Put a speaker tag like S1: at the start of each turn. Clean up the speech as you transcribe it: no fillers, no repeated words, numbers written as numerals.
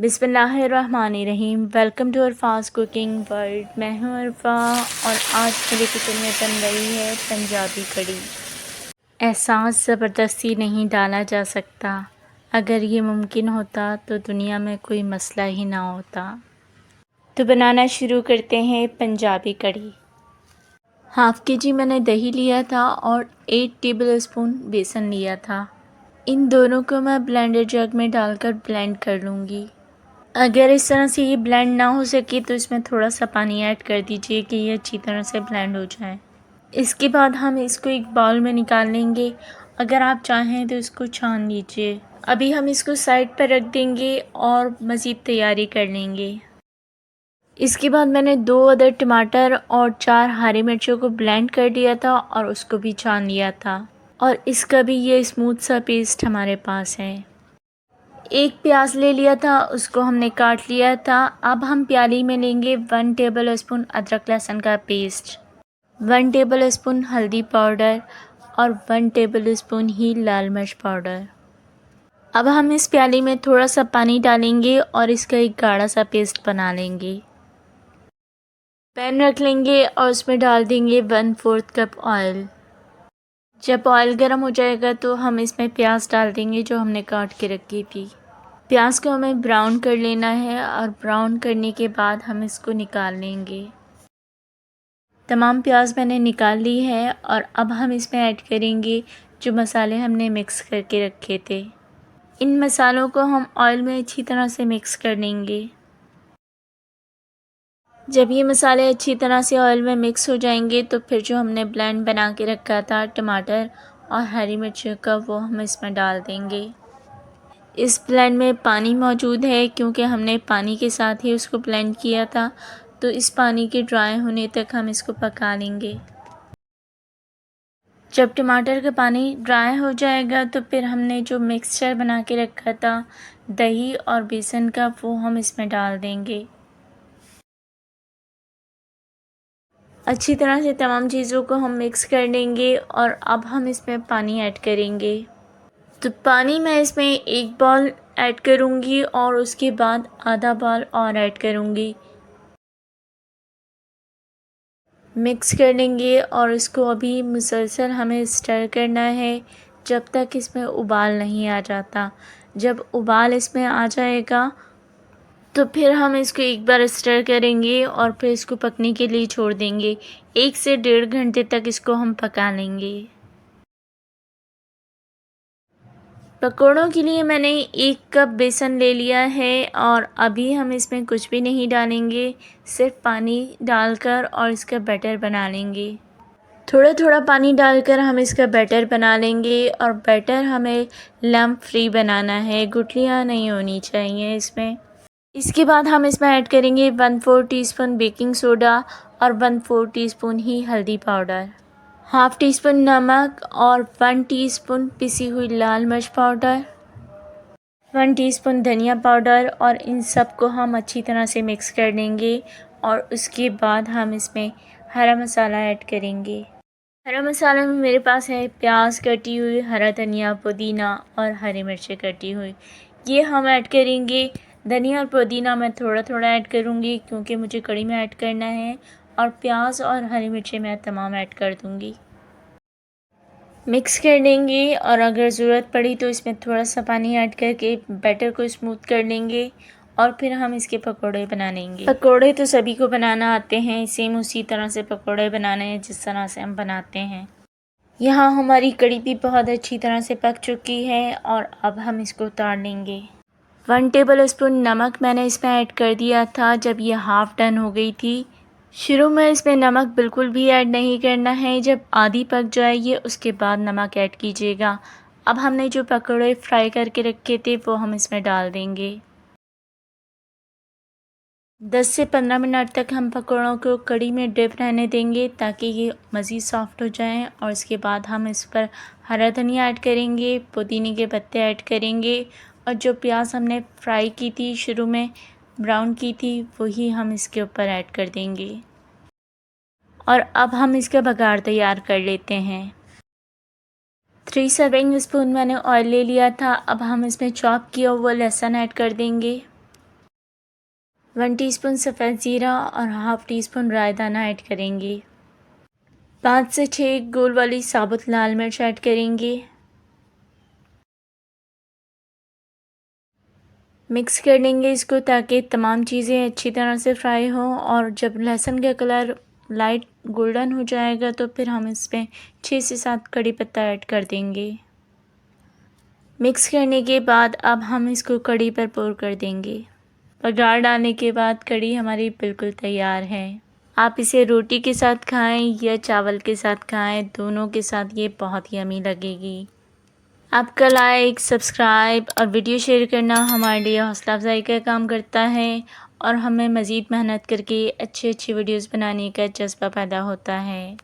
S1: बिस्मिल्लाहिर्रहमानिर्रहीम। Welcome to our fast cooking world. मैं हूं अरफा और आज मेरे किचन में बन रही है पंजाबी कड़ी। एहसास ज़बरदस्ती नहीं डाला जा सकता। अगर ये मुमकिन होता तो दुनिया में कोई मसला ही ना होता। तो बनाना शुरू करते हैं पंजाबी कड़ी। हाफ़ केजी मैंने दही लिया था और 8 टेबलस्पून बेसन लिया था। इन दोनों को मैं ब्लेंडर जग में डालकर ब्लेंड कर लूँगी। अगर इस तरह से ये ब्लेंड ना हो सके तो इसमें थोड़ा सा पानी ऐड कर दीजिए कि ये अच्छी तरह से ब्लेंड हो जाए। इसके बाद हम इसको एक बाउल में निकाल लेंगे। अगर आप चाहें तो इसको छान लीजिए। अभी हम इसको साइड पर रख देंगे और मज़ीद तैयारी कर लेंगे। इसके बाद मैंने 2 अदर टमाटर और 4 हरी मिर्चों को ब्लेंड कर दिया था और उसको भी छान लिया था और इसका भी ये स्मूथ सा पेस्ट हमारे पास है। एक प्याज ले लिया था, उसको हमने काट लिया था। अब हम प्याली में लेंगे 1 टेबलस्पून अदरक लहसुन का पेस्ट, 1 टेबलस्पून हल्दी पाउडर और 1 टेबलस्पून ही लाल मिर्च पाउडर। अब हम इस प्याली में थोड़ा सा पानी डालेंगे और इसका एक गाढ़ा सा पेस्ट बना लेंगे। पैन रख लेंगे और उसमें डाल देंगे 1/4 कप ऑयल। जब ऑयल गर्म हो जाएगा तो हम इसमें प्याज डाल देंगे जो हमने काट के रखी थी। प्याज को हमें ब्राउन कर लेना है और ब्राउन करने के बाद हम इसको निकाल लेंगे। तमाम प्याज मैंने निकाल ली है और अब हम इसमें ऐड करेंगे जो मसाले हमने मिक्स करके रखे थे। इन मसालों को हम ऑयल में अच्छी तरह से मिक्स कर लेंगे। जब ये मसाले अच्छी तरह से ऑयल में मिक्स हो जाएंगे तो फिर जो हमने ब्लेंड बना के रखा था टमाटर और हरी मिर्चों का, वो हम इसमें डाल देंगे। इस ब्लेंड में पानी मौजूद है क्योंकि हमने पानी के साथ ही उसको ब्लेंड किया था, तो इस पानी के ड्राई होने तक हम इसको पका लेंगे। जब टमाटर का पानी ड्राई हो जाएगा तो फिर हमने जो मिक्सचर बना के रखा था दही और बेसन का, वो हम इसमें डाल देंगे। अच्छी तरह से तमाम चीज़ों को हम मिक्स कर लेंगे और अब हम इसमें पानी ऐड करेंगे। तो पानी मैं इसमें 1 बाउल ऐड करूँगी और उसके बाद आधा बाउल और ऐड करूँगी। मिक्स कर लेंगे और इसको अभी मुसलसल हमें स्टर करना है जब तक इसमें उबाल नहीं आ जाता। जब उबाल इसमें आ जाएगा तो फिर हम इसको एक बार स्टर करेंगे और फिर इसको पकने के लिए छोड़ देंगे। 1 से 1.5 घंटे तक इसको हम पका लेंगे। पकौड़ों के लिए मैंने 1 कप बेसन ले लिया है और अभी हम इसमें कुछ भी नहीं डालेंगे, सिर्फ पानी डालकर और इसका बैटर बना लेंगे। थोड़ा थोड़ा पानी डालकर हम इसका बैटर बना लेंगे और बैटर हमें लम्प फ्री बनाना है, गुठलियाँ नहीं होनी चाहिए इसमें। इसके बाद हम इसमें ऐड करेंगे 1/4 टीस्पून बेकिंग सोडा और 1/4 टीस्पून ही हल्दी पाउडर, हाफ़ टी स्पून नमक और 1 टीस्पून पिसी हुई लाल मिर्च पाउडर, 1 टीस्पून धनिया पाउडर और इन सब को हम अच्छी तरह से मिक्स कर लेंगे और उसके बाद हम इसमें हरा मसाला ऐड करेंगे। हरा मसाला में मेरे पास है प्याज कटी हुई, हरा धनिया, पुदीना और हरी मिर्चें कटी हुई, ये हम ऐड करेंगे। धनिया और पुदीना मैं थोड़ा थोड़ा ऐड करूँगी क्योंकि मुझे कड़ी में ऐड करना है और प्याज और हरी मिर्चें मैं तमाम ऐड कर दूँगी। मिक्स कर लेंगे और अगर ज़रूरत पड़ी तो इसमें थोड़ा सा पानी ऐड करके बैटर को स्मूथ कर लेंगे और फिर हम इसके पकोड़े बना लेंगे। पकोड़े तो सभी को बनाना आते हैं, सेम उसी तरह से पकोड़े बनाने हैं जिस तरह से हम बनाते हैं। यहाँ हमारी कड़ी भी बहुत अच्छी तरह से पक चुकी है और अब हम इसको उतार लेंगे। 1 टेबलस्पून नमक मैंने इसमें ऐड कर दिया था जब ये हाफ़ डन हो गई थी। शुरू में इसमें नमक बिल्कुल भी ऐड नहीं करना है, जब आधी पक जाएगी उसके बाद नमक ऐड कीजिएगा। अब हमने जो पकौड़े फ्राई करके रखे थे वो हम इसमें डाल देंगे। 10 से 15 मिनट तक हम पकौड़ों को कड़ी में डिप रहने देंगे ताकि ये मज़ीद सॉफ्ट हो जाएं और इसके बाद हम इस पर हरा धनिया ऐड करेंगे, पुदीने के पत्ते ऐड करेंगे और जो प्याज हमने फ्राई की थी, शुरू में ब्राउन की थी, वही हम इसके ऊपर ऐड कर देंगे। और अब हम इसका बघार तैयार कर लेते हैं। 3 सर्विंग स्पून मैंने ऑयल ले लिया था। अब हम इसमें चॉप किया हुआ लहसुन ऐड कर देंगे। 1 टीस्पून सफ़ेद ज़ीरा और हाफ़ टी स्पून राई दाना ऐड करेंगे। 5 से 6 गोल वाली साबुत लाल मिर्च ऐड करेंगे। मिक्स कर लेंगे इसको ताकि तमाम चीज़ें अच्छी तरह से फ्राई हों, और जब लहसुन का कलर लाइट गोल्डन हो जाएगा तो फिर हम इसमें 6 से 7 कड़ी पत्ता ऐड कर देंगे। मिक्स करने के बाद अब हम इसको कड़ी पर पोर कर देंगे। बघार डालने के बाद कड़ी हमारी बिल्कुल तैयार है। आप इसे रोटी के साथ खाएं या चावल के साथ खाएं, दोनों के साथ ये बहुत यम्मी लगेगी। आपका लाइक, सब्सक्राइब और वीडियो शेयर करना हमारे लिए हौसला अफ़ज़ाई का काम करता है, और हमें मज़ीद मेहनत करके अच्छी वीडियोज़ बनाने का जज़्बा पैदा होता है।